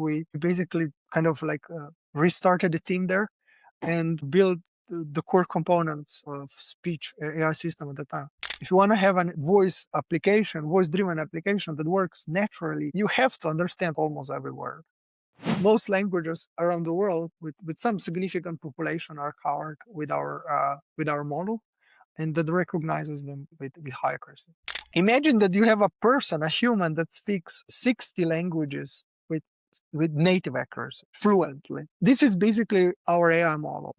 we basically kind of restarted the team there and built the core components of speech AI system at the time. If you want to have a voice-driven application that works naturally, you have to understand almost every word. Most languages around the world with some significant population are covered with our model, and that recognizes them with high accuracy. Imagine that you have a human that speaks 60 languages with native accuracy, fluently. This is basically our AI model.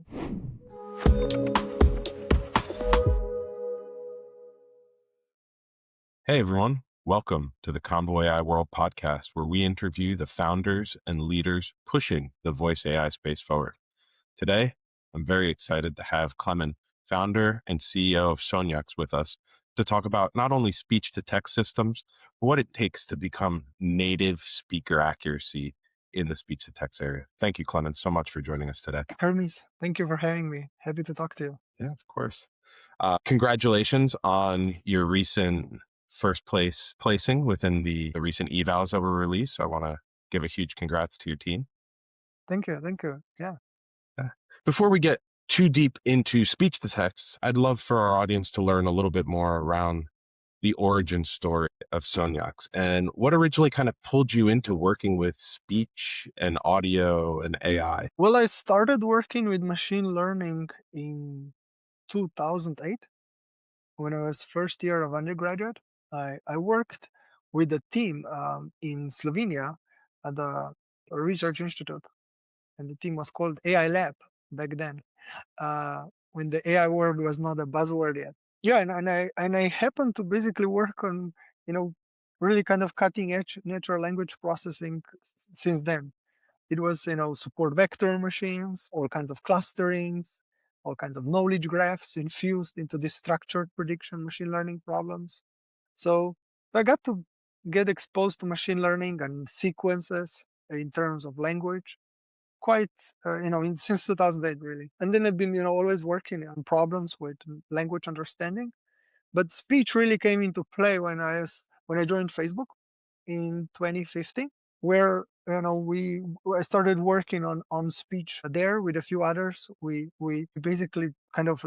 Hey everyone, welcome to the Convo AI World Podcast, where we interview the founders and leaders pushing the voice AI space forward. Today, I'm very excited to have Klemen, founder and CEO of Soniox, with us to talk about not only speech-to-text systems, but what it takes to become native speaker accuracy in the speech-to-text area. Thank you, Klemen, so much for joining us today. Hermes, thank you for having me. Happy to talk to you. Yeah, of course. Congratulations on your recent first placing within the recent evals that were released. So I want to give a huge congrats to your team. Thank you. Yeah. Before we get too deep into speech to text, I'd love for our audience to learn a little bit more around the origin story of Soniox and what originally kind of pulled you into working with speech and audio and AI. Well, I started working with machine learning in 2008 when I was first year of undergraduate. I worked with a team in Slovenia at a research institute, and the team was called AI Lab back then, when the AI word was not a buzzword yet. Yeah, and I happened to basically work on really kind of cutting edge natural language processing since then. It was support vector machines, all kinds of clusterings, all kinds of knowledge graphs infused into this structured prediction machine learning problems. So I got to get exposed to machine learning and sequences in terms of language quite, since 2008, really. And then I've been, always working on problems with language understanding. But speech really came into play when I joined Facebook in 2015, where I started working on speech there with a few others. We basically kind of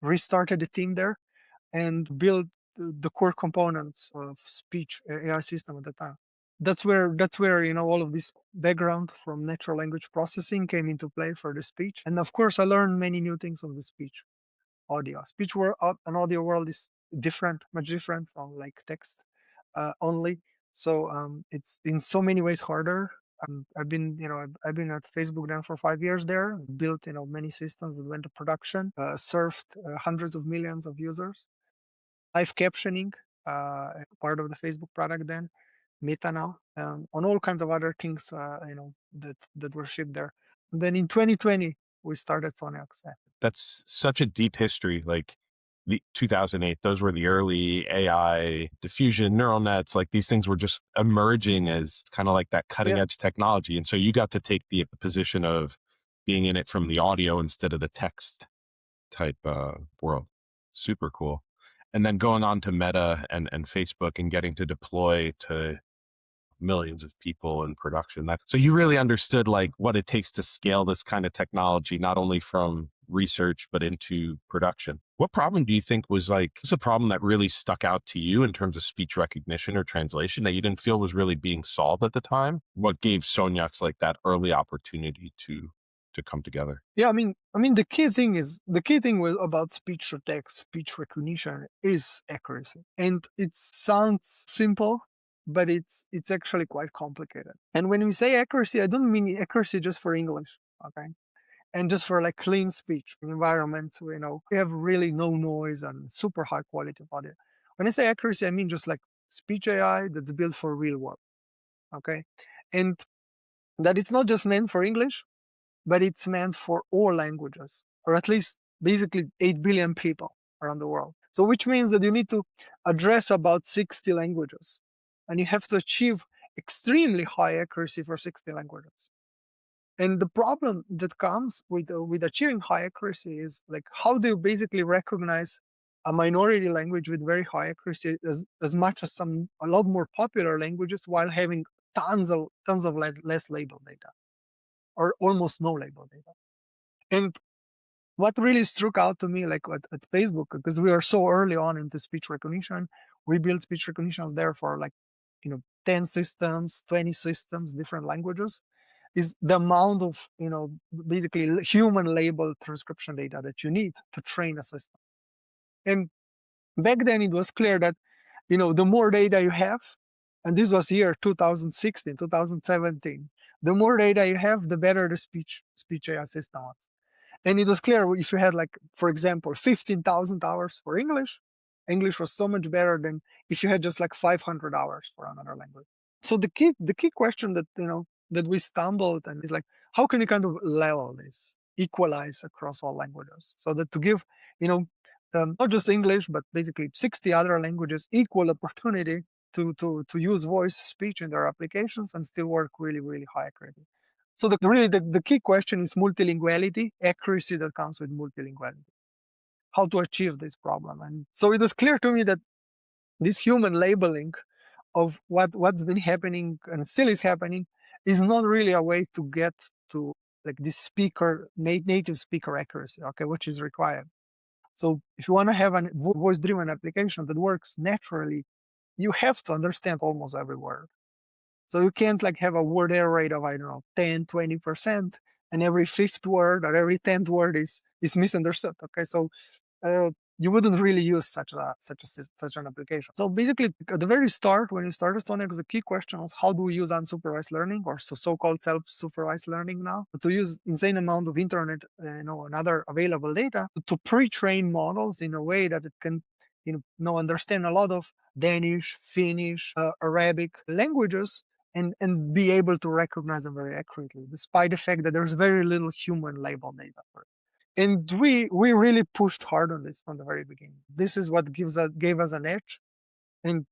restarted the team there and built the core components of speech AI system at the time. That's where all of this background from natural language processing came into play for the speech. And of course, I learned many new things on the speech audio. Speech world and audio world is much different from text only. So it's in so many ways harder. I've been at Facebook now for 5 years there, built many systems that went to production, served hundreds of millions of users. Live captioning, part of the Facebook product then, Meta now, on all kinds of other things that were shipped there. And then in 2020 we started Soniox. That's such a deep history. Like the 2008, those were the early AI diffusion neural nets. Like these things were just emerging as kind of like that cutting edge technology. And so you got to take the position of being in it from the audio instead of the text type world. Super cool. And then going on to Meta and Facebook and getting to deploy to millions of people in production. So you really understood like what it takes to scale this kind of technology, not only from research, but into production. What problem do you think was a problem that really stuck out to you in terms of speech recognition or translation that you didn't feel was really being solved at the time? What gave Soniox that early opportunity to come together? Yeah, I mean, the key thing about speech to text, speech recognition is accuracy. And it sounds simple, but it's actually quite complicated. And when we say accuracy, I don't mean accuracy just for English, okay? And just for clean speech environments where, we have really no noise and super high quality of audio. When I say accuracy, I mean just speech AI that's built for real world, okay? And that it's not just meant for English, but it's meant for all languages, or at least basically 8 billion people around the world. So which means that you need to address about 60 languages, and you have to achieve extremely high accuracy for 60 languages. And the problem that comes with achieving high accuracy is how do you basically recognize a minority language with very high accuracy as much as a lot more popular languages while having tons of less labeled data, or almost no labeled data. And what really struck out to me, like at Facebook, because we are so early on into speech recognition, we built speech recognitions there for like, 10 systems, 20 systems, different languages, is the amount of, basically human labeled transcription data that you need to train a system. And back then it was clear that, the more data you have, and this was year 2016, 2017, the more data you have, the better the speech AI system was. And it was clear if you had, like, for example, 15,000 hours for English was so much better than if you had just like 500 hours for another language. So the key question that, that we stumbled and is like, how can you kind of level this, equalize across all languages, so that to give, not just English, but basically 60 other languages equal opportunity to use voice speech in their applications and still work really, really high accuracy. So the key question is multilinguality, accuracy that comes with multilinguality. How to achieve this problem. And so it was clear to me that this human labeling of what's been happening and still is happening is not really a way to get to like this native speaker accuracy, okay, which is required. So if you want to have a voice-driven application that works naturally, you have to understand almost every word. So you can't like have a word error rate of, I don't know, 10, 20%, and every fifth word or every 10th word is misunderstood. Okay, so you wouldn't really use such an application. So basically, at the very start, when you started Soniox, the key question was how do we use unsupervised learning, or so-called self-supervised learning now, to use insane amount of internet, and other available data to pre-train models in a way that it can, understand a lot of Danish, Finnish, Arabic languages, and be able to recognize them very accurately, despite the fact that there's very little human label data for it. And we really pushed hard on this from the very beginning. This is what gave us an edge, and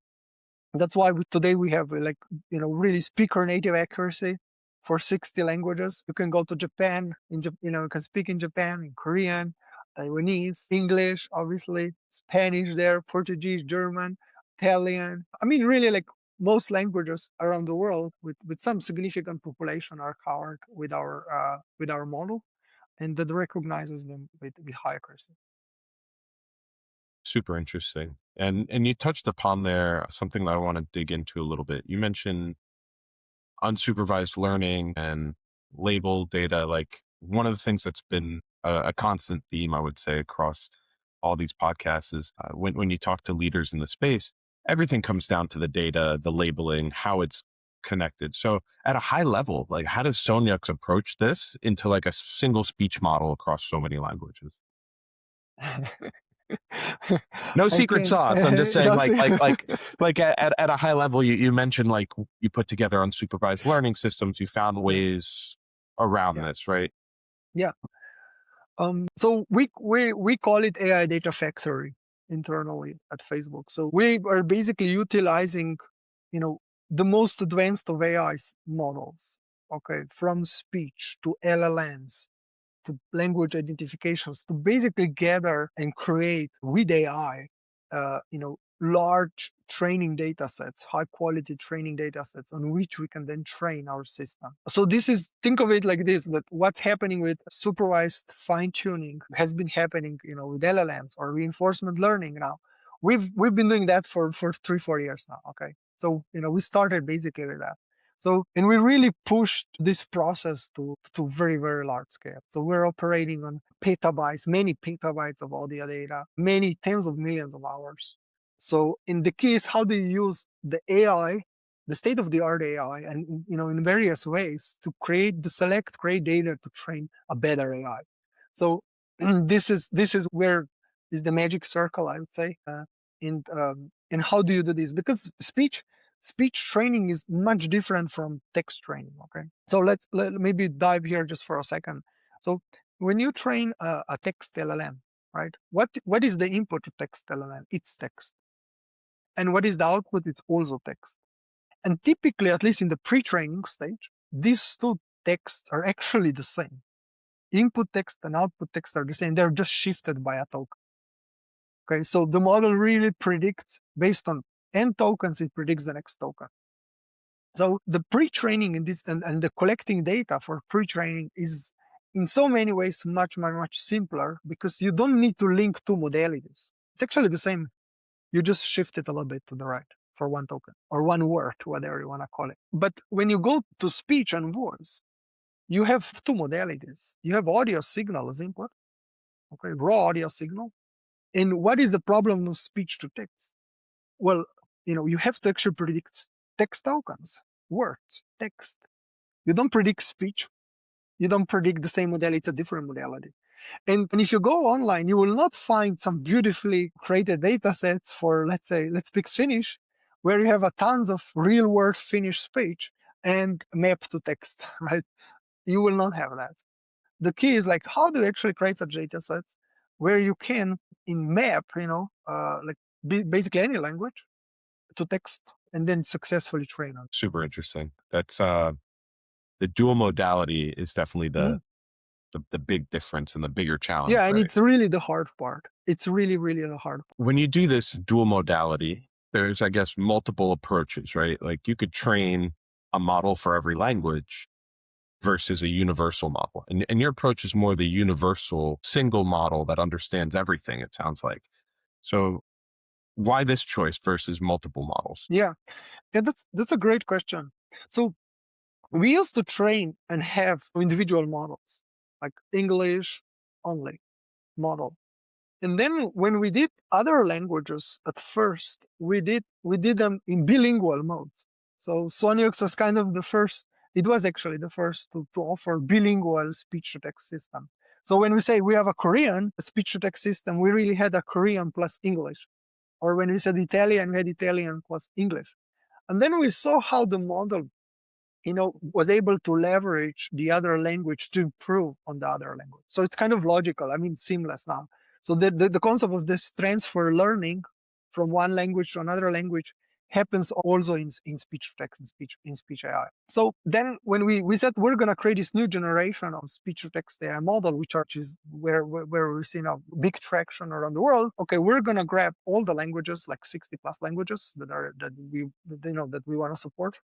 that's why today we have like, really speaker native accuracy for 60 languages. You can go to Japan, you can speak in Japan, in Korean, Taiwanese, English, obviously, Spanish there, Portuguese, German, Italian. I mean, really, like most languages around the world with some significant population are covered with our model, and that recognizes them with high accuracy. Super interesting. And you touched upon there something that I want to dig into a little bit. You mentioned unsupervised learning and label data. Like, one of the things that's been a constant theme, I would say, across all these podcasts is when you talk to leaders in the space, everything comes down to the data, the labeling, how it's connected. So at a high level, like, how does Soniox approach this into like a single speech model across so many languages? No secret sauce. I'm just saying, like at a high level, you mentioned like you put together unsupervised learning systems. You found ways around this, right? Yeah. So we call it AI Data Factory internally at Facebook. So we are basically utilizing, the most advanced of AI models, okay, from speech to LLMs to language identifications, to basically gather and create with AI, large training data sets, high quality training data sets on which we can then train our system. So think of it like this, that what's happening with supervised fine tuning has been happening, with LLMs or reinforcement learning now. We've been doing that for 3-4 years now. Okay. So, we started basically with that. So, and we really pushed this process to very, very large scale. So we're operating on petabytes, many petabytes of audio data, many tens of millions of hours. So in the key is how do you use the AI, the state-of-the-art AI, and, in various ways to create great data to train a better AI. So this is where is the magic circle, I would say. And how do you do this? Because speech training is much different from text training. Okay, so let's maybe dive here just for a second. So when you train a text LLM, right? What is the input to text LLM? It's text. And what is the output? It's also text. And typically, at least in the pre-training stage, these two texts are actually the same. Input text and output text are the same. They're just shifted by a token. Okay, so the model really predicts based on n tokens, it predicts the next token. So the pre-training in this and the collecting data for pre-training is in so many ways much, much, much simpler because you don't need to link two modalities. It's actually the same. You just shift it a little bit to the right for one token or one word, whatever you want to call it. But when you go to speech and voice, you have two modalities. You have audio signal as input, okay, raw audio signal. And what is the problem of speech to text? Well, you have to actually predict text tokens, words, text. You don't predict speech. You don't predict the same modality, it's a different modality. And if you go online, you will not find some beautifully created data sets for, let's pick Finnish, where you have a tons of real world Finnish speech and map to text, right? You will not have that. The key is how do you actually create such data sets where you can in map, basically any language to text and then successfully train on. Super interesting. That's the dual modality is definitely the big difference and the bigger challenge. Yeah, and right? It's really the hard part. It's really, really the hard part. When you do this dual modality, there's, I guess, multiple approaches, right? Like you could train a model for every language versus a universal model. And your approach is more the universal single model that understands everything, it sounds like. So why this choice versus multiple models? Yeah, that's a great question. So we used to train and have individual models, like English only model. And then when we did other languages at first, we did them in bilingual modes. So Soniox was kind of the first, it was actually the first to offer bilingual speech-to-text system. So when we say we have a Korean speech-to-text system, we really had a Korean plus English. Or when we said Italian, we had Italian plus English. And then we saw how the model was able to leverage the other language to improve on the other language. So it's kind of logical, seamless now. So the concept of this transfer learning from one language to another language happens also in speech to text and speech AI. So then when we said we're going to create this new generation of speech to text AI model, which is where we're seeing a big traction around the world. Okay, we're going to grab all the languages, like 60 plus languages that we want to support,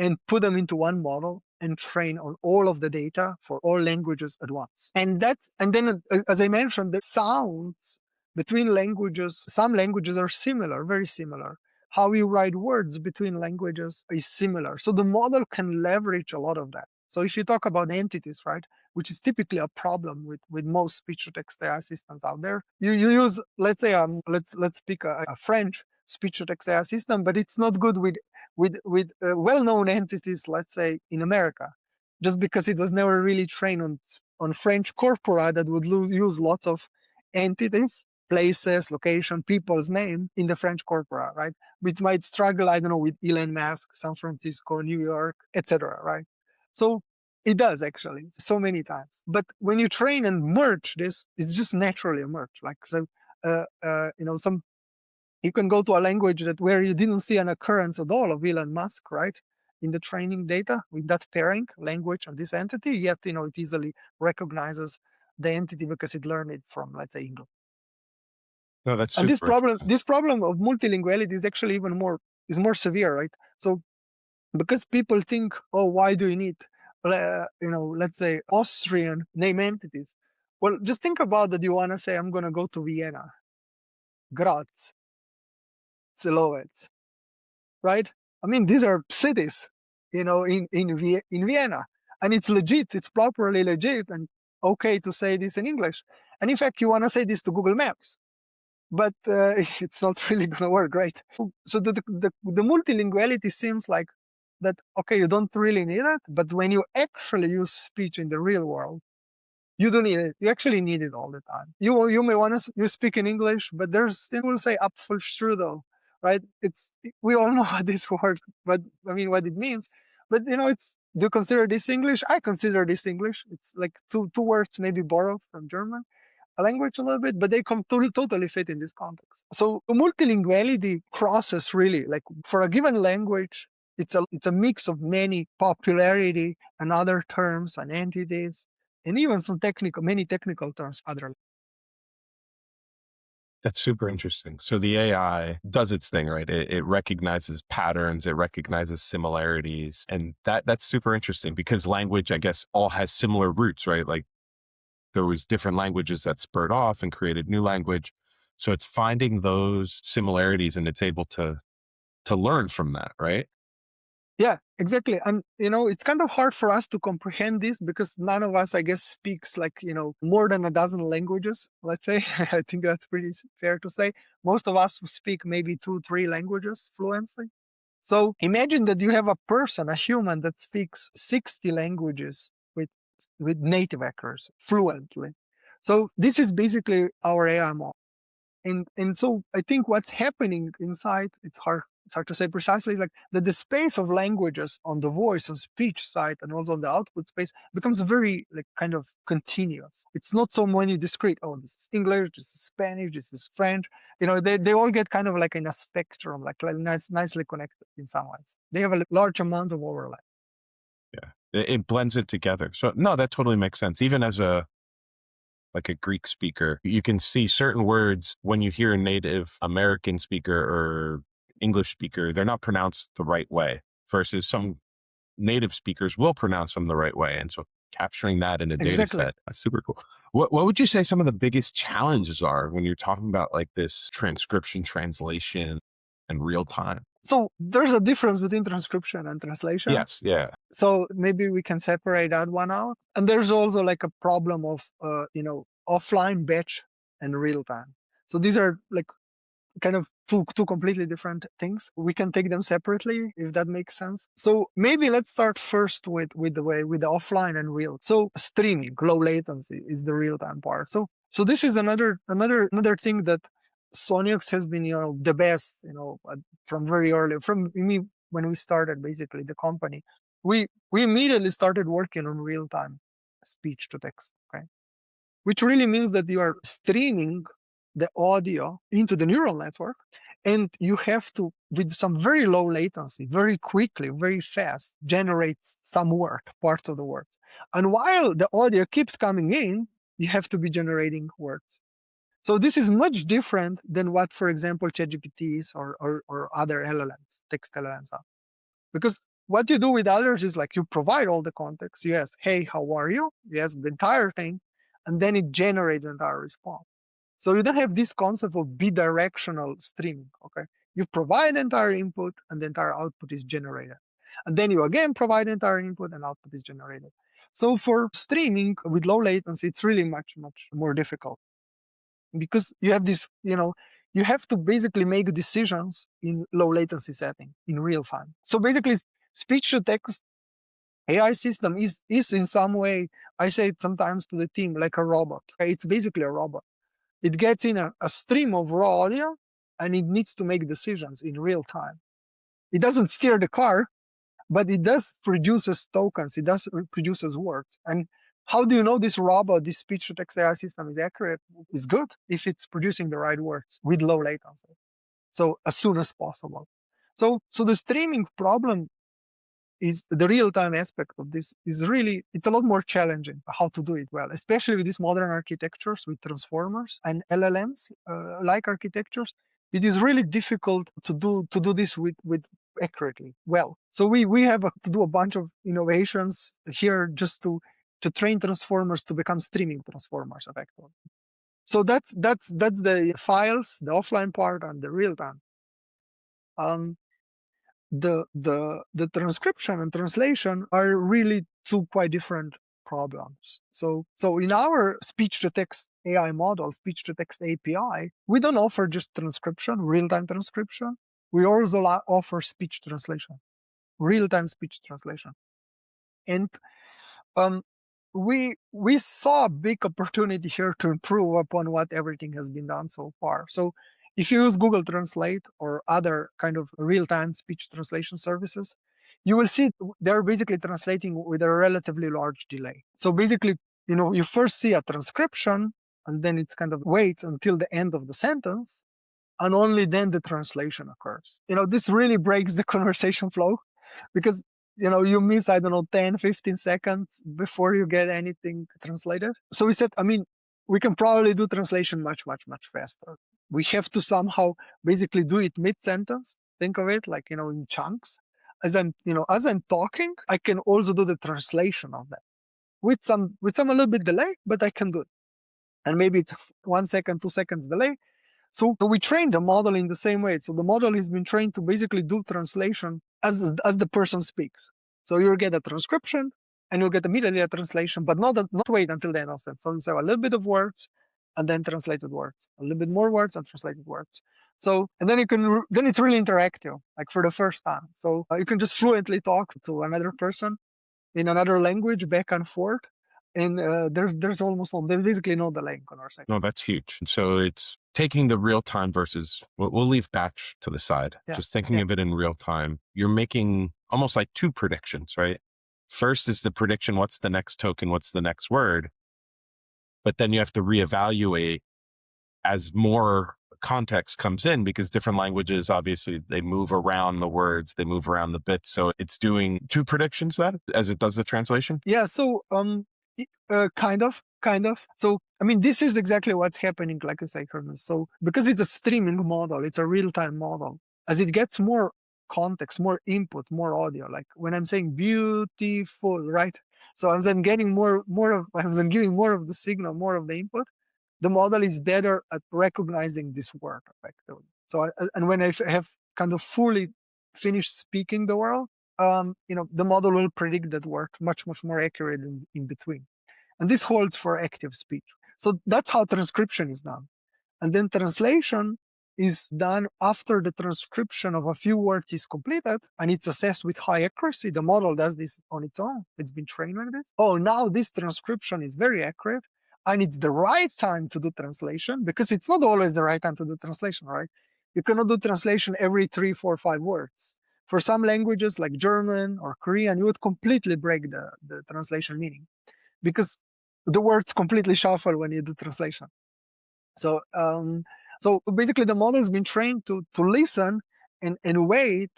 and put them into one model and train on all of the data for all languages at once. And then, as I mentioned, the sounds between languages, some languages are similar, very similar. How we write words between languages is similar. So the model can leverage a lot of that. So if you talk about entities, right, which is typically a problem with most speech-to-text AI systems out there, you use, let's say, let's pick a French speech-to-text AI system, but it's not good with well-known entities, let's say, in America, just because it was never really trained on French corpora that would use lots of entities, places, location, people's name in the French corpora, right? Which might struggle, I don't know, with Elon Musk, San Francisco, New York, etc., right? So it does actually so many times. But when you train and merge this, it's just naturally a merge. You can go to a language where you didn't see an occurrence at all of Elon Musk, right? In the training data with that pairing language and this entity, yet it easily recognizes the entity because it learned it from, let's say, English. No, that's and this problem of multilinguality is actually even more severe, right? So because people think, oh, why do you need, let's say Austrian name entities? Well, just think about that. You want to say, I'm going to go to Vienna, Graz, Silhouette, right? These are cities, in Vienna, and it's legit. It's properly legit and okay to say this in English. And in fact, you want to say this to Google Maps, but it's not really going to work, right? So the multilinguality seems like that. Okay, you don't really need it, but when you actually use speech in the real world, you don't need it. You actually need it all the time. You may want to speak in English, but they will say Apfelstrudel, right? We all know what this word, what it means. But do you consider this English? I consider this English. It's like two words maybe borrowed from German, a language a little bit, but they totally fit in this context. So multilinguality crosses really, like for a given language, it's a mix of many popularity and other terms and entities, and even many technical terms. That's super interesting. So the AI does its thing, right? It recognizes patterns, it recognizes similarities. And that's super interesting because language, I guess, all has similar roots, right? Like there was different languages that spurred off and created new language. So it's finding those similarities and it's able to learn from that, right? Yeah, exactly. And, it's kind of hard for us to comprehend this because none of us, I guess, speaks like, more than a dozen languages, let's say. I think that's pretty fair to say. Most of us speak maybe 2, 3 languages fluently. So imagine that you have a person, a human that speaks 60 languages with native actors fluently. So this is basically our AI model. And so I think what's happening inside, it's hard to say precisely, like that the space of languages on the voice and speech side and also on the output space becomes very like kind of continuous. It's not so many discrete, oh, this is English, this is Spanish, this is French. They all get kind of like in a spectrum, like nicely connected in some ways. They have a large amount of overlap. Yeah. It blends it together. So no, that totally makes sense. Even as like a Greek speaker, you can see certain words when you hear a native American speaker or English speaker, they're not pronounced the right way versus some native speakers will pronounce them the right way. And so capturing that in a data Exactly. set, that's super cool. What would you say some of the biggest challenges are when you're talking about like this transcription, translation, and real time? So there's a difference between transcription and translation. Yes. Yeah. So maybe we can separate that one out. And there's also like a problem of, offline batch and real time. So these are like kind of two completely different things. We can take them separately if that makes sense. So maybe let's start first with the offline and real. So streaming, low latency is the real time part. So this is another thing that Soniox has been, the best, from very early, from me when we started basically the company. We immediately started working on real time speech to text, okay? Which really means that you are streaming the audio into the neural network, and you have to, with some very low latency, very quickly, very fast, generate some word, parts of the words. And while the audio keeps coming in, you have to be generating words. So this is much different than what, for example, ChatGPTs or other LLMs, text LLMs are. Because what you do with others is like you provide all the context. You ask, hey, how are you? You ask the entire thing, and then it generates the entire response. So you don't have this concept of bidirectional streaming, okay? You provide the entire input, and the entire output is generated. And then you again provide the entire input, and output is generated. So for streaming with low latency, it's really much, much more difficult because you have this, you have to basically make decisions in low latency setting in real time. So basically, speech to text AI system is in some way, I say it sometimes to the team, like a robot. Okay? It's basically a robot. It gets in a stream of raw audio and it needs to make decisions in real time. It doesn't steer the car, but it does produces tokens. It does produces words. And how do you know this robot, this speech-to-text AI system is accurate? Is good if it's producing the right words with low latency. So as soon as possible. So the streaming problem is the real-time aspect of this is really, it's a lot more challenging how to do it well, especially with these modern architectures with transformers and LLMs like architectures. It is really difficult to do this with accurately well. So we have to do a bunch of innovations here just to train transformers to become streaming transformers effectively. So that's the files, the offline part, and the real time. The transcription and translation are really two quite different problems. So in our speech to text AI model, speech to text API, we don't offer just transcription, real-time transcription. We also offer speech translation, real-time speech translation. And we saw a big opportunity here to improve upon what everything has been done so far. So if you use Google Translate or other kind of real-time speech translation services, you will see they're basically translating with a relatively large delay. So basically, you first see a transcription, and then it's kind of waits until the end of the sentence, and only then the translation occurs. This really breaks the conversation flow because you miss, I don't know, 10, 15 seconds before you get anything translated. So we said, we can probably do translation much, much, much faster. we have to somehow basically do it mid-sentence. Think of it like, in chunks. As I'm talking, I can also do the translation of that with some a little bit delay, but I can do it. And maybe it's 1 second, 2 seconds delay. So we train the model in the same way. So the model has been trained to basically do translation as the person speaks. So you'll get a transcription and you'll get immediately a translation, but not wait until the end of that. So you say a little bit of words and then translated words, a little bit more words and translated words. So, and then then it's really interactive, like for the first time. So you can just fluently talk to another person in another language back and forth. And there's almost basically no delay in conversation. No, that's huge. So it's taking the real time versus, we'll leave batch to the side. Yeah. Just thinking of it in real time. You're making almost like two predictions, right? First is the prediction, what's the next token? What's the next word? But then you have to reevaluate as more context comes in, because different languages, obviously, they move around the words, they move around the bits. So it's doing two predictions then as it does the translation? Yeah. So, kind of. So, I mean, this is exactly what's happening, like I say, Hermes. So, because it's a streaming model, it's a real-time model. As it gets more context, more input, more audio, like when I'm saying beautiful, right? So as I'm getting as I'm giving more of the signal, more of the input, the model is better at recognizing this word effectively. So, and when I have kind of fully finished speaking the word, the model will predict that word much more accurate in between. And this holds for active speech. So that's how transcription is done. And then translation is done after the transcription of a few words is completed and it's assessed with high accuracy. The model does this on its own. It's been trained like this. Oh, now this transcription is very accurate and it's the right time to do translation, because it's not always the right time to do translation, right? You cannot do translation every 3, 4, 5 words. For some languages like German or Korean, you would completely break the translation meaning, because the words completely shuffle when you do translation. So basically the model has been trained to listen and wait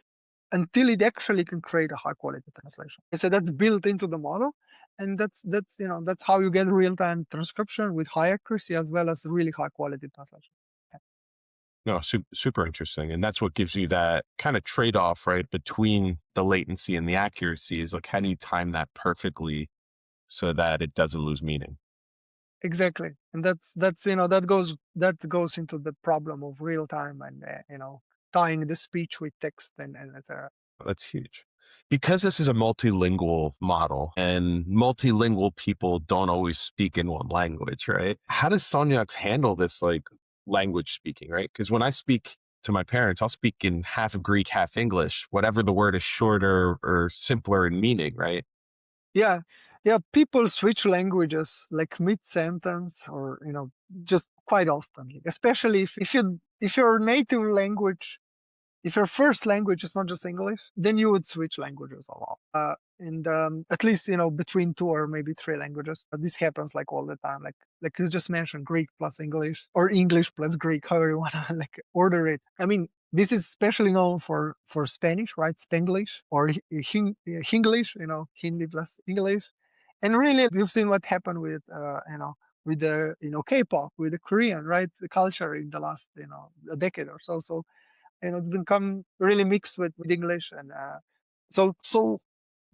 until it actually can create a high quality translation. And so that's built into the model, and that's how you get real-time transcription with high accuracy as well as really high quality translation. No, super interesting. And that's what gives you that kind of trade-off, right, between the latency and the accuracy, is like, how do you time that perfectly so that it doesn't lose meaning? Exactly. And that goes into the problem of real time and tying the speech with text and etc. That's huge. Because this is a multilingual model and multilingual people don't always speak in one language, right? How does Soniox handle this like language speaking, right? Because when I speak to my parents, I'll speak in half Greek, half English, whatever the word is shorter or simpler in meaning, right? Yeah. People switch languages like mid-sentence or, just quite often, especially if your native language, if your first language is not just English, then you would switch languages a lot. And at least, between 2 or maybe 3 languages. This happens like all the time. Like you just mentioned, Greek plus English or English plus Greek, however you want to like order it. I mean, this is especially known for Spanish, right? Spanglish or Hinglish, Hindi plus English. And really, you've seen what happened with, with the, K-pop, with the Korean, right? The culture in the last, a decade or so. So, it's become really mixed with English. And so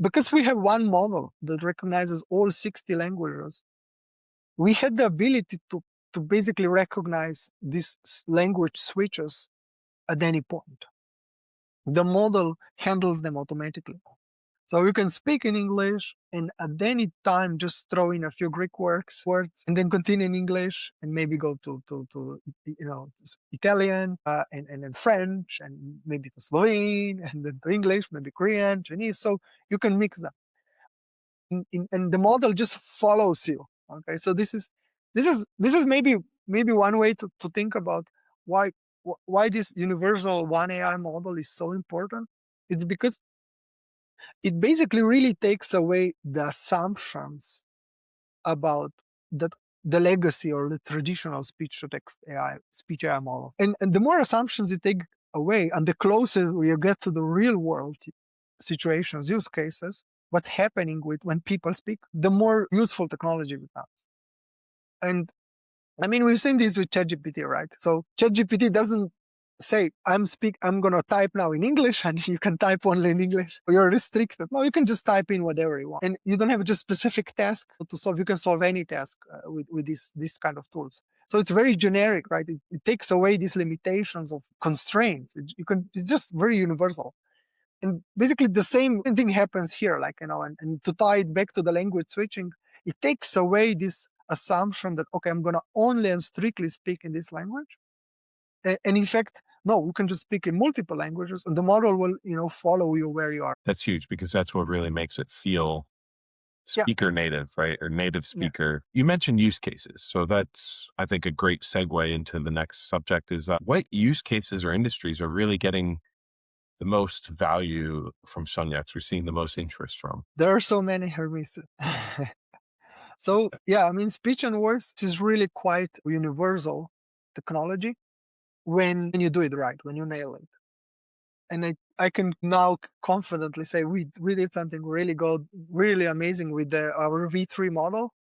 because we have one model that recognizes all 60 languages, we had the ability to basically recognize these language switches at any point. The model handles them automatically. So you can speak in English and at any time just throw in a few Greek words and then continue in English and maybe go to Italian and then French and maybe to Slovene and then to English, maybe Korean, Chinese. So you can mix them. And the model just follows you. Okay, so this is maybe one way to think about why this universal one AI model is so important. It's because it basically really takes away the assumptions about the legacy or the traditional speech-to-text AI, speech AI models. And the more assumptions you take away, and the closer you get to the real world situations, use cases, what's happening with when people speak, the more useful technology becomes. And I mean, we've seen this with ChatGPT, right? So ChatGPT doesn't say, I'm going to type now in English and you can type only in English. You're restricted. No, you can just type in whatever you want. And you don't have just specific task to solve. You can solve any task with this kind of tools. So it's very generic, right? It takes away these limitations of constraints. It's just very universal. And basically the same thing happens here, like, and to tie it back to the language switching, it takes away this assumption that, okay, I'm going to only and strictly speak in this language. And in fact, no, you can just speak in multiple languages and the model will, follow you where you are. That's huge because that's what really makes it feel speaker native, right? Or native speaker. Yeah. You mentioned use cases. So that's, I think, a great segue into the next subject is what use cases or industries are really getting the most value from Soniox? We're seeing the most interest from. There are so many, Hermes. So yeah, I mean, speech and voice is really quite universal technology when you do it right, when you nail it. And I can now confidently say we did something really good, really amazing with our V3 model,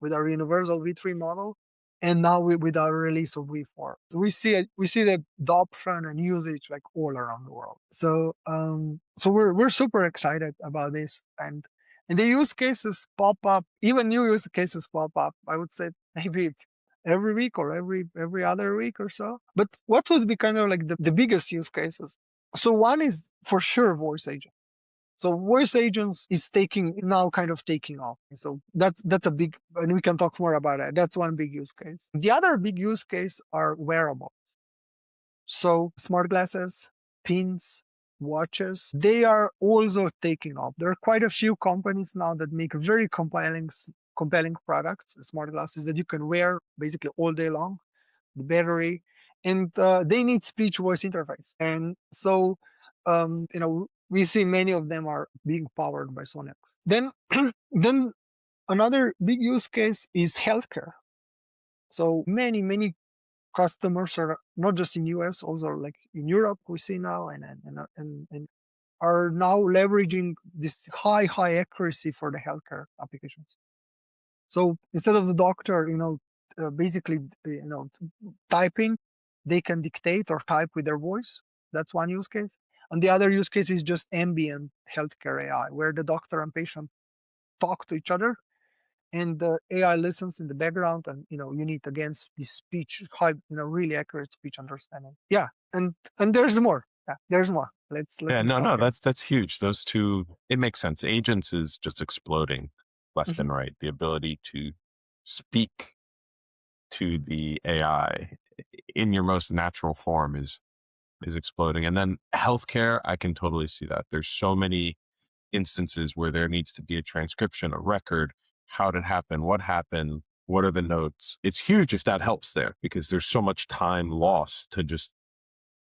with our universal V3 model, and now with our release of V4. So we see the adoption and usage like all around the world. So we're super excited about this, and the use cases pop up, even new use cases pop up. I would say maybe every week or every other week or so. But what would be kind of like the biggest use cases? So one is for sure voice agent. So voice agents is now kind of taking off. So that's a big, and we can talk more about that. That's one big use case. The other big use case are wearables. So smart glasses, pins, watches, they are also taking off. There are quite a few companies now that make very compelling products, smart glasses that you can wear basically all day long, the battery, and they need speech voice interface. And so, we see many of them are being powered by Soniox. Then another big use case is healthcare. So many customers are not just in US, also like in Europe, we see now, and are now leveraging this high accuracy for the healthcare applications. So instead of the doctor, basically, typing, they can dictate or type with their voice. That's one use case. And the other use case is just ambient healthcare AI, where the doctor and patient talk to each other, and the AI listens in the background, and you need again this speech, really accurate speech understanding. Yeah, and there's more. Yeah, there's more. Let's that's huge. Those two, it makes sense. Agents is just exploding left and right. The ability to speak to the AI in your most natural form is exploding. And then healthcare, I can totally see that. There's so many instances where there needs to be a transcription, a record, how did it happen, what happened, what are the notes. It's huge if that helps there, because there's so much time lost to just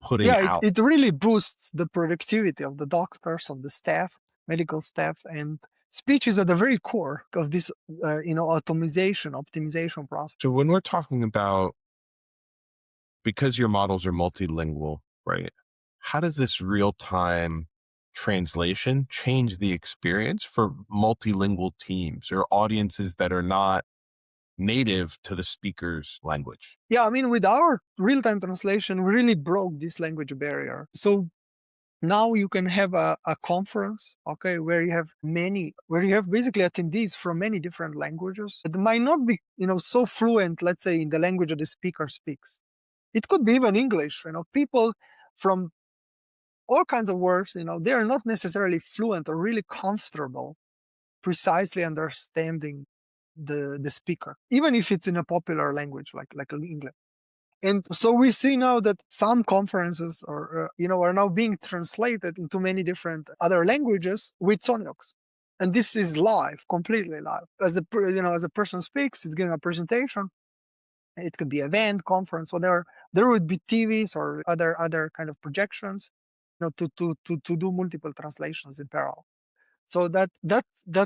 putting out. It really boosts the productivity of the doctors, of the staff, medical staff, and speech is at the very core of this, optimization process. So when we're talking about, because your models are multilingual, right? How does this real-time translation change the experience for multilingual teams or audiences that are not native to the speaker's language? Yeah, I mean, with our real-time translation, we really broke this language barrier. So now you can have a conference, okay, where you have basically attendees from many different languages. It might not be, so fluent, let's say, in the language that the speaker speaks. It could be even English, people from all kinds of words, they are not necessarily fluent or really comfortable precisely understanding the speaker, even if it's in a popular language like English. And so we see now that some conferences are now being translated into many different other languages with Soniox. And this is live, completely live. As a person speaks, it's giving a presentation. It could be event, conference, whatever. There would be TVs or other kind of projections, to do multiple translations in parallel. So that's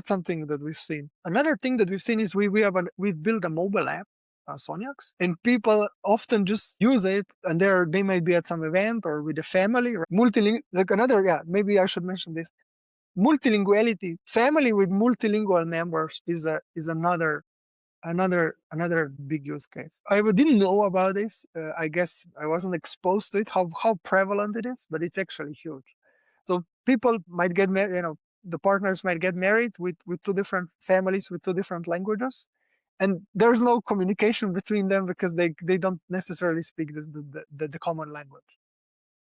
something that we've seen. Another thing that we've seen is we've built a mobile app, Soniox, and people often just use it, and they might be at some event or with a family. Maybe I should mention this. Multilinguality, family with multilingual members is another another big use case. I didn't know about this. I guess I wasn't exposed to it, how prevalent it is, but it's actually huge. So people might get married, the partners might get married with two different families with two different languages, and there's no communication between them because they don't necessarily speak the common language.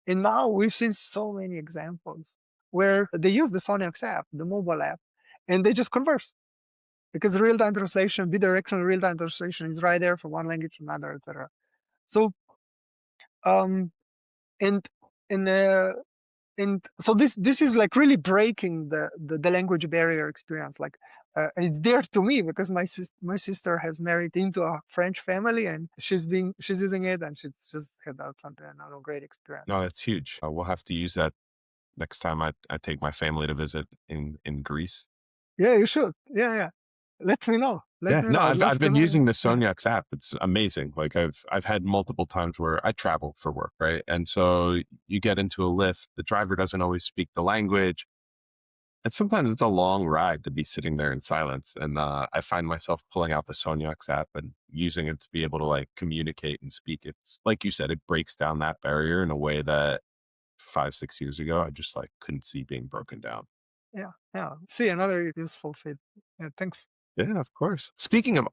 And now we've seen so many examples where they use the Soniox app, the mobile app, and they just converse because real-time translation, bidirectional real-time translation is right there from one language to another, etc. So, um, and and uh, and so this is like really breaking the language barrier experience. Like, it's dear to me because my sister has married into a French family, and she's using it, and she's just had another great experience. No, that's huge. We'll have to use that next time I take my family to visit in Greece. Yeah, you should. Yeah. Let me know. Yeah, no, I'd love I've to been know. using the Yeah. Soniox app. It's amazing. Like I've had multiple times where I travel for work, right? And so you get into a lift, the driver doesn't always speak the language. And sometimes it's a long ride to be sitting there in silence. And I find myself pulling out the Soniox app and using it to be able to like communicate and speak. It's like you said, it breaks down that barrier in a way that 5, 6 years ago, I just like couldn't see being broken down. Yeah. See, another useful fit. Yeah, thanks. Yeah, of course. Speaking of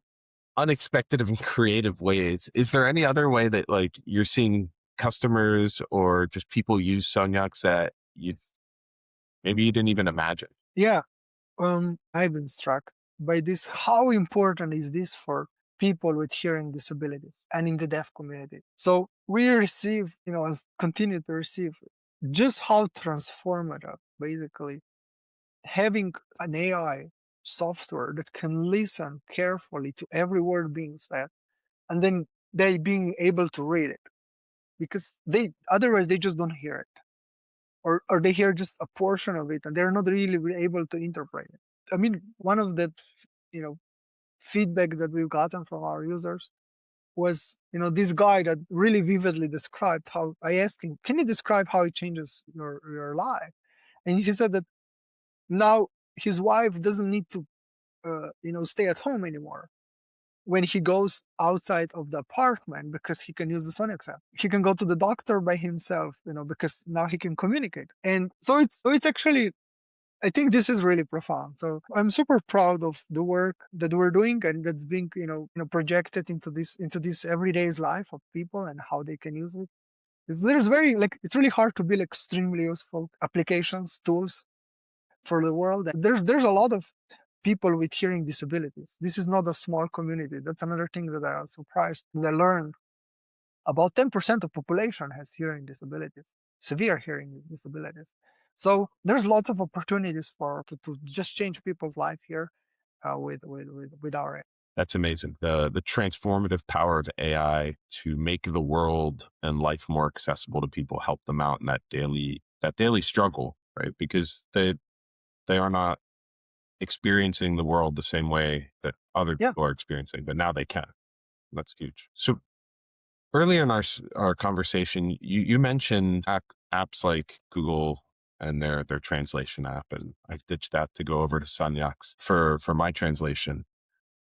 unexpected and creative ways, is there any other way that like you're seeing customers or just people use Soniox that maybe you didn't even imagine? Yeah. I've been struck by this. How important is this for people with hearing disabilities and in the deaf community? So we receive, and continue to receive just how transformative, basically, having an AI software that can listen carefully to every word being said, and then they being able to read it, because otherwise they just don't hear it, or they hear just a portion of it and they're not really able to interpret it. I mean, one of the feedback that we've gotten from our users was, this guy that really vividly described how I asked him, can you describe how it changes your life? And he said that now his wife doesn't need to stay at home anymore when he goes outside of the apartment, because he can use the Soniox app. He can go to the doctor by himself, because now he can communicate. And so it's actually, I think this is really profound. So I'm super proud of the work that we're doing, and that's being, projected into this everyday's life of people and how they can use it. There's it's really hard to build extremely useful applications, tools for the world. There's a lot of people with hearing disabilities. This is not a small community. That's another thing that I was surprised that I learned. About 10% of population has hearing disabilities, severe hearing disabilities. So there's lots of opportunities to just change people's life here with our app. That's amazing. The transformative power of AI to make the world and life more accessible to people, help them out in that daily struggle, right? Because they are not experiencing the world the same way that other Yeah. people are experiencing, but now they can. That's huge. So earlier in our conversation, you mentioned apps like Google and their translation app, and I've ditched that to go over to Soniox for my translation.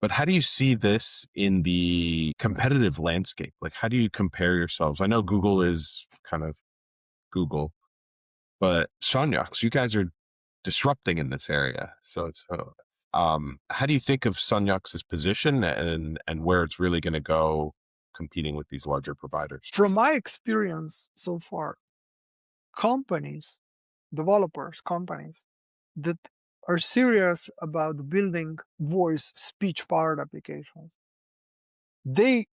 But how do you see this in the competitive landscape? Like, how do you compare yourselves? I know Google is kind of Google, but Soniox, you guys are disrupting in this area. How do you think of Soniox's position and where it's really going to go competing with these larger providers? From my experience so far, companies, developers, companies that are serious about building voice speech powered applications, they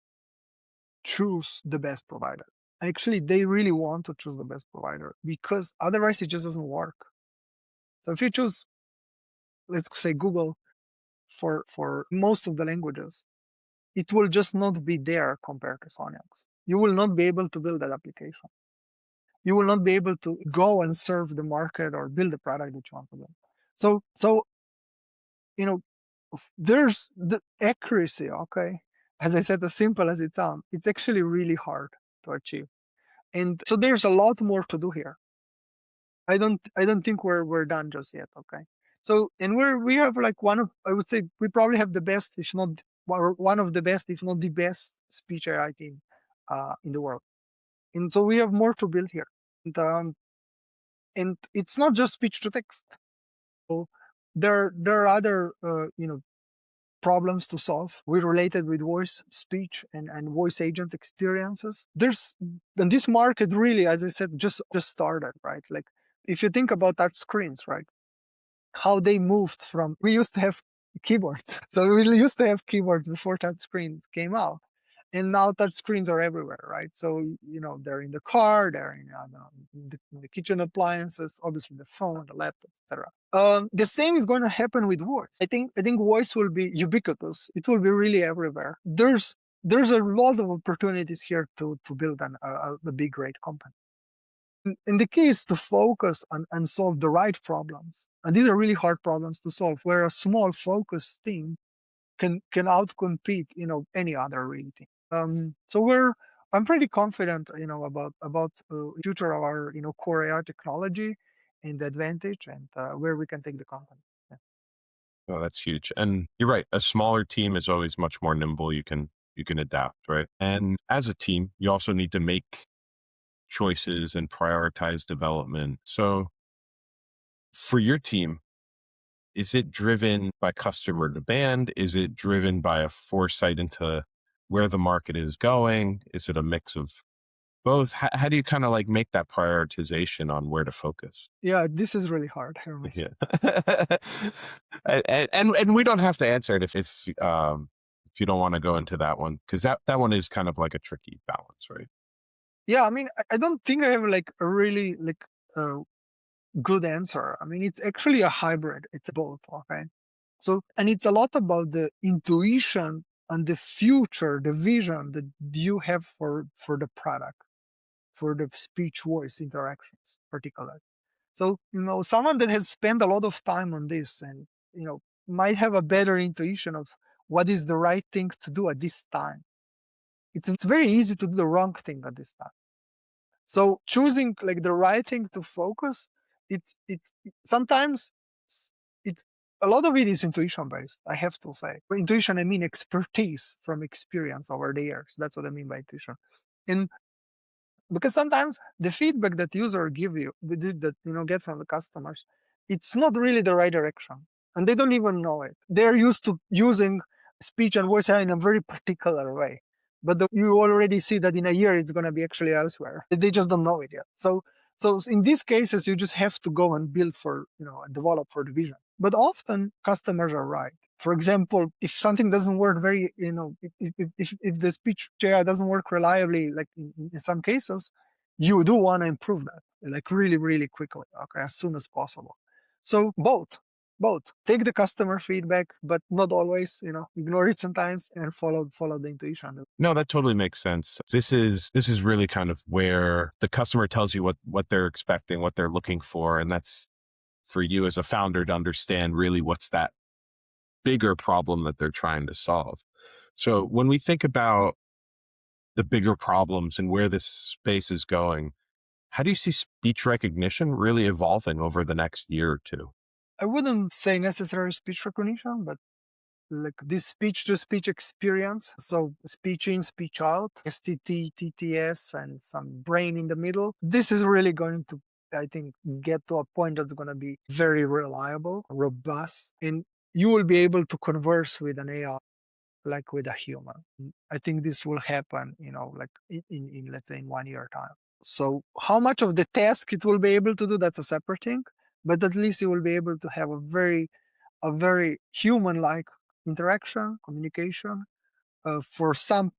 choose the best provider. Actually, they really want to choose the best provider because otherwise it just doesn't work. So if you choose, let's say, Google for most of the languages, it will just not be there compared to Soniox. You will not be able to build that application. You will not be able to go and serve the market or build the product that you want to build. So there's the accuracy, okay? As I said, as simple as it sounds, it's actually really hard to achieve. And so there's a lot more to do here. I don't think we're done just yet, okay? So, and we have like I would say we probably have the best, if not one of the best, if not the best speech AI team in the world. And so we have more to build here. And it's not just speech to text. So there are other, problems to solve. We related with voice, speech, and voice agent experiences. And this market really, as I said, just started, right? Like if you think about touch screens, right? How they moved from, we used to have keyboards. So we used to have keyboards before touch screens came out. And now touch screens are everywhere, right? So, they're in the car, they're in the kitchen appliances, obviously the phone, the laptop, etc. The same is going to happen with voice. I think voice will be ubiquitous. It will be really everywhere. There's a lot of opportunities here to build a big, great company. And the key is to focus and solve the right problems. And these are really hard problems to solve, where a small focused team can outcompete, any other really team. So I'm pretty confident, about future of our, core AI technology and the advantage and where we can take the company. Yeah. Oh, that's huge. And you're right. A smaller team is always much more nimble. You can adapt, right? And as a team, you also need to make choices and prioritize development. So for your team, is it driven by customer demand? Is it driven by a foresight into where the market is going? Is it a mix of both? How do you kind of like make that prioritization on where to focus? Yeah, this is really hard, Hermes. Yeah. and we don't have to answer it if you don't want to go into that one, because that one is kind of like a tricky balance, right? Yeah, I mean, I don't think I have like a really like good answer. I mean, it's actually a hybrid. It's both, okay? So, and it's a lot about the intuition and the future, the vision that you have for the product, for the speech voice interactions, particularly. So, someone that has spent a lot of time on this and, might have a better intuition of what is the right thing to do at this time. It's very easy to do the wrong thing at this time. So choosing like the right thing to focus, it's sometimes it's a lot of it is intuition based. I have to say, by intuition I mean expertise from experience over the years. That's what I mean by intuition. And because sometimes the feedback that user give you, that get from the customers, it's not really the right direction, and they don't even know it. They're used to using speech and voice AI in a very particular way, but you already see that in a year it's going to be actually elsewhere. They just don't know it yet. So in these cases, you just have to go and build for, develop for the vision. But often customers are right. For example, if something doesn't work very, if the speech AI doesn't work reliably, like in some cases, you do want to improve that, like really, really quickly, okay, as soon as possible. So both. Take the customer feedback, but not always, ignore it sometimes and follow the intuition. No, that totally makes sense. This is really kind of where the customer tells you what they're expecting, what they're looking for. And that's for you as a founder to understand really what's that bigger problem that they're trying to solve. So when we think about the bigger problems and where this space is going, how do you see speech recognition really evolving over the next year or two? I wouldn't say necessarily speech recognition, but like this speech to speech experience. So speech in, speech out, STT, TTS, and some brain in the middle. This is really going to, I think, get to a point that's going to be very reliable, robust, and you will be able to converse with an AI like with a human. I think this will happen, like in let's say in 1 year time. So how much of the task it will be able to do, that's a separate thing, but at least it will be able to have a very human-like interaction, communication for some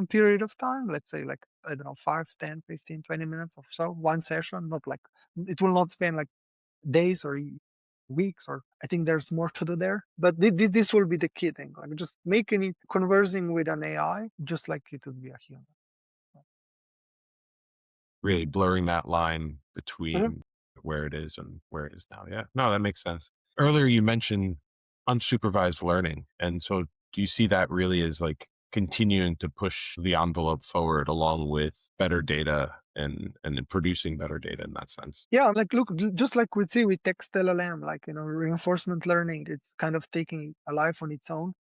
period of time, let's say like, I don't know, 5, 10, 15, 20 minutes or so, one session, not like, it will not span like days or weeks, or I think there's more to do there. But this will be the key thing, like just making it conversing with an AI just like it would be a human. Really blurring that line Mhm. between where it is and where it is now. Yeah, no, that makes sense. Earlier, you mentioned unsupervised learning. And so do you see that really as like continuing to push the envelope forward along with better data and in producing better data in that sense. Yeah, like look, just like we see with text LLM, like reinforcement learning, it's kind of taking a life on its own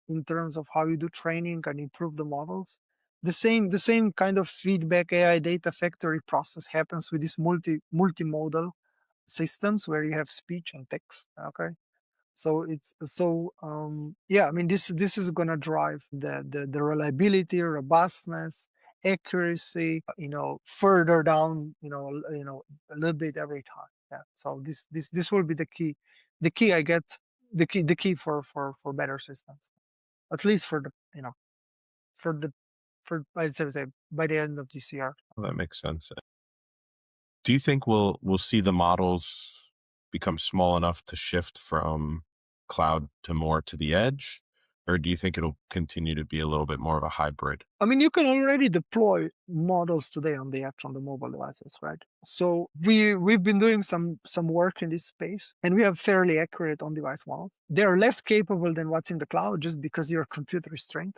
in terms of how you do training and improve the models. The same kind of feedback AI data factory process happens with these multimodal systems where you have speech and text. Okay, so it's so yeah, I mean this is gonna drive the reliability, robustness, accuracy, further down, a little bit every time. Yeah. So this will be the key I get the key for better systems, at least for the for the for I'd say by the end of this year. Well, that makes sense. Do you think we'll see the models become small enough to shift from cloud to more to the edge? Or do you think it'll continue to be a little bit more of a hybrid? I mean, you can already deploy models today on the edge on the mobile devices, right? So we've been doing some work in this space, and we have fairly accurate on-device models. They are less capable than what's in the cloud just because your computer is trained.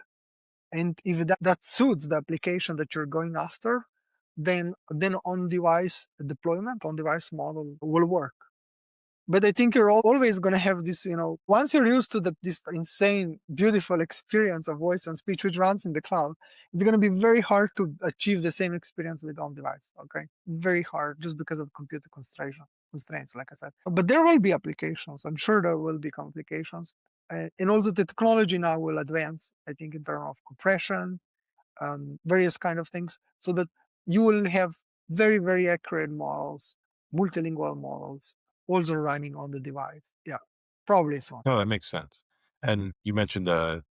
And if that suits the application that you're going after, then on-device deployment, on-device model will work. But I think you're always going to have this, once you're used to this insane, beautiful experience of voice and speech, which runs in the cloud, it's going to be very hard to achieve the same experience with on device. Okay. Very hard just because of computer constraints, like I said. But there will be applications. I'm sure there will be complications. And also the technology now will advance, I think, in terms of compression, various kind of things, so that you will have very, very accurate models, multilingual models, also running on the device. Yeah, probably so. No, that makes sense. And you mentioned the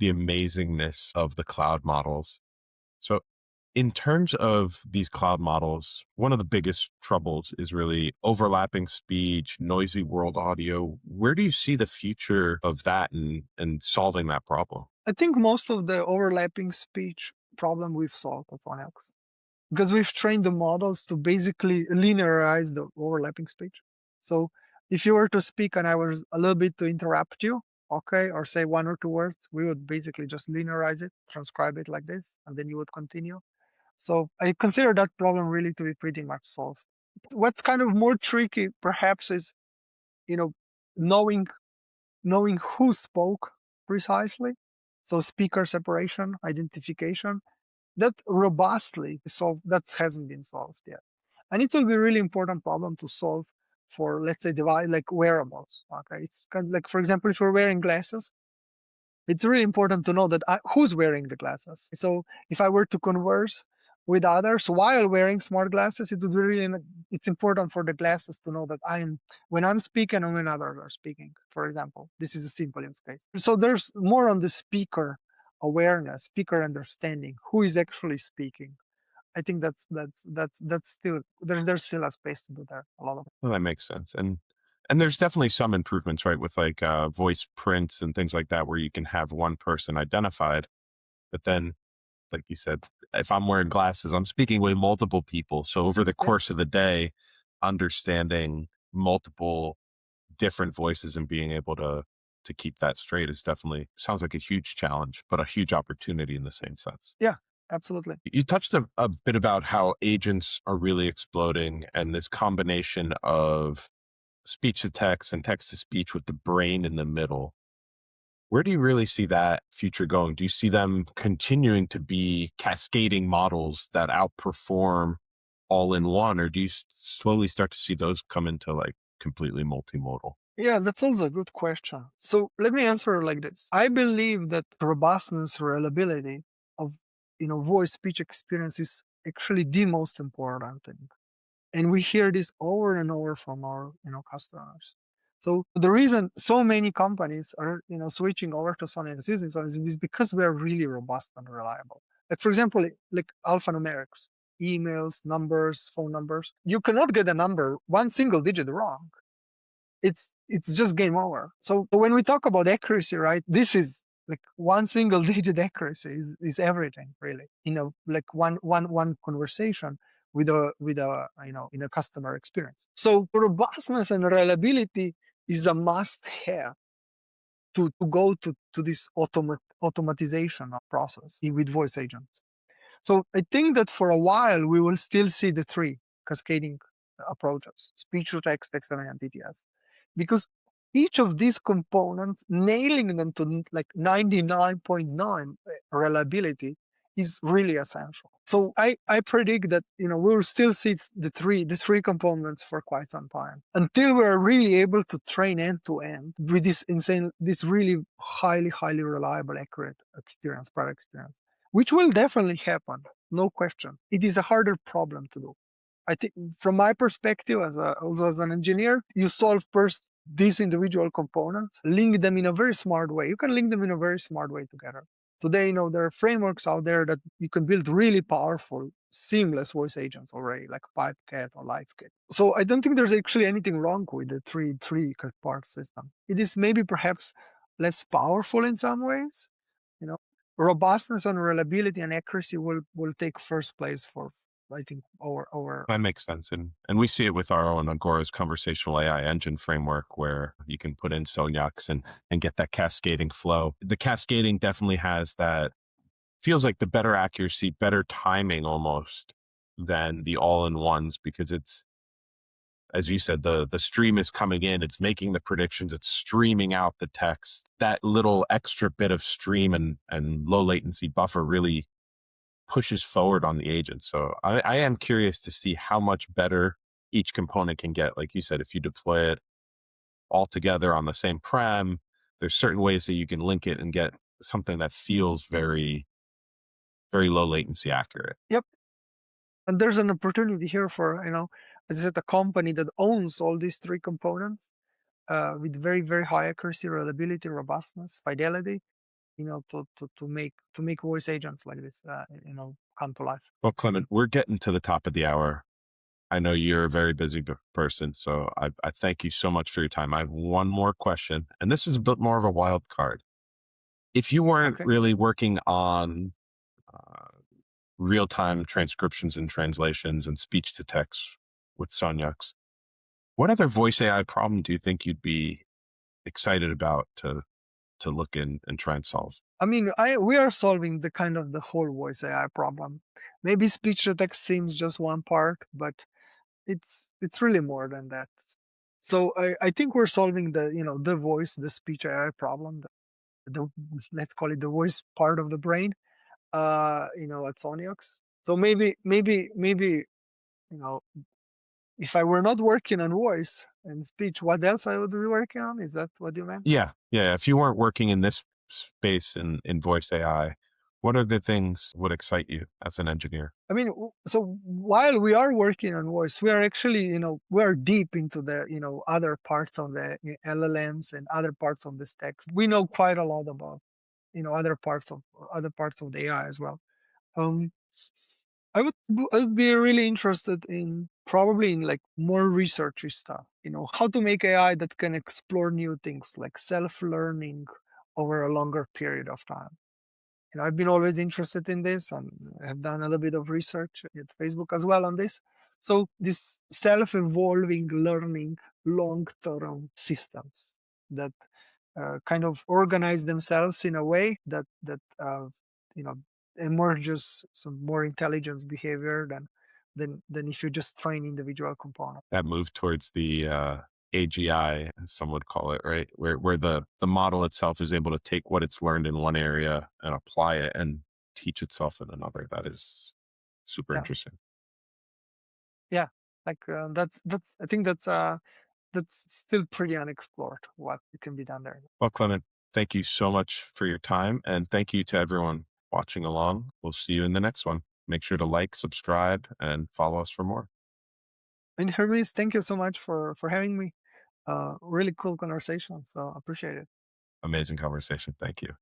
amazingness of the cloud models. So in terms of these cloud models, one of the biggest troubles is really overlapping speech, noisy world audio. Where do you see the future of that and solving that problem? I think most of the overlapping speech problem we've solved at Soniox, because we've trained the models to basically linearize the overlapping speech. So if you were to speak and I was a little bit to interrupt you, okay, or say one or two words, we would basically just linearize it, transcribe it like this, and then you would continue. So I consider that problem really to be pretty much solved. What's kind of more tricky, perhaps, is you know knowing who spoke precisely. So speaker separation, identification, that robustly solved. That hasn't been solved yet, and it will be a really important problem to solve for, let's say, device like wearables. Okay, it's kind of like, for example, if you're wearing glasses, it's really important to know that who's wearing the glasses. So if I were to converse with others while wearing smart glasses, it would really, it's important for the glasses to know that when I'm speaking and when others are speaking, for example. This is a simple use case. So there's more on the speaker awareness, speaker understanding, who is actually speaking. I think that's still, there's still a space to do there, a lot of it. Well, that makes sense. And there's definitely some improvements, right? With like voice prints and things like that, where you can have one person identified, but then like you said, if I'm wearing glasses, I'm speaking with multiple people. So over the course of the day, understanding multiple different voices and being able to keep that straight is definitely sounds like a huge challenge, but a huge opportunity in the same sense. Yeah, absolutely. You touched a bit about how agents are really exploding and this combination of speech to text and text to speech with the brain in the middle. Where do you really see that future going? Do you see them continuing to be cascading models that outperform all in one, or do you slowly start to see those come into like completely multimodal? Yeah, that's also a good question. So let me answer like this. I believe that robustness, reliability of voice speech experience is actually the most important thing. And we hear this over and over from our customers. So the reason so many companies are switching over to Soniox using Soniox is because we are really robust and reliable. Like, for example, like alphanumerics, emails, numbers, phone numbers. You cannot get a number one single digit wrong. It's just game over. So when we talk about accuracy, right, this is like one single digit accuracy is everything, really. Like one conversation with a in a customer experience. So robustness and reliability is a must have to go to this automatization process with voice agents. So I think that for a while we will still see the three cascading approaches: speech to text, text to and TTS, because each of these components, nailing them to like 99.9 reliability, is really essential. So I predict that we will still see the three components for quite some time until we're really able to train end to end with this really highly reliable, accurate experience, product experience, which will definitely happen, no question. It is a harder problem to do. I think from my perspective also as an engineer, you solve first these individual components, link them in a very smart way. You can link them in a very smart way together. Today, there are frameworks out there that you can build really powerful, seamless voice agents already, like PipeCat or LiveCat. So I don't think there's actually anything wrong with the three-part system. It is maybe perhaps less powerful in some ways. Robustness and reliability and accuracy will take first place for, I think, our That makes sense. And we see it with our own Agora's conversational AI engine framework, where you can put in Soniox and get that cascading flow. The cascading definitely has that, feels like the better accuracy, better timing almost than the all-in-ones, because it's, as you said, the stream is coming in, it's making the predictions, it's streaming out the text. That little extra bit of stream and low latency buffer really pushes forward on the agent. So I am curious to see how much better each component can get. Like you said, if you deploy it all together on the same prem, there's certain ways that you can link it and get something that feels very, very low latency accurate. Yep. And there's an opportunity here for, as I said, a company that owns all these three components with very high accuracy, reliability, robustness, fidelity, to make voice agents like this, come to life. Well, Klemen, we're getting to the top of the hour. I know you're a very busy person, so I thank you so much for your time. I have one more question, and this is a bit more of a wild card. If you weren't Okay. really working on uh, real-time transcriptions and translations and speech to text with Soniox, what other voice AI problem do you think you'd be excited about to look in and try and solve? I mean, we are solving the whole voice AI problem. Maybe speech to text seems just one part, but it's really more than that. So I think we're solving the speech AI problem, the let's call it the voice part of the brain, at Soniox. So maybe if I were not working on voice and speech, what else I would be working on? Is that what you meant? Yeah. Yeah. If you weren't working in this space in voice AI, what other things would excite you as an engineer? I mean, so while we are working on voice, we are actually, we are deep into the, other parts of the LLMs and other parts of this text. We know quite a lot about, other parts of the AI as well. Um, I would be really interested in probably in like more researchy stuff. How to make AI that can explore new things like self-learning over a longer period of time. I've been always interested in this and have done a little bit of research at Facebook as well on this. So this self-evolving learning long-term systems that kind of organize themselves in a way that you know emerges some more intelligence behavior than if you just train individual components. That move towards the AGI, as some would call it, right? Where the model itself is able to take what it's learned in one area and apply it and teach itself in another. That is super Yeah, interesting. yeah. Like that's I think that's still pretty unexplored what can be done there. Well, Clement, thank you so much for your time. And thank you to everyone watching along. We'll see you in the next one. Make sure to like, subscribe, and follow us for more. And Hermes, thank you so much for having me. Really cool conversation. So appreciate it. Amazing conversation. Thank you.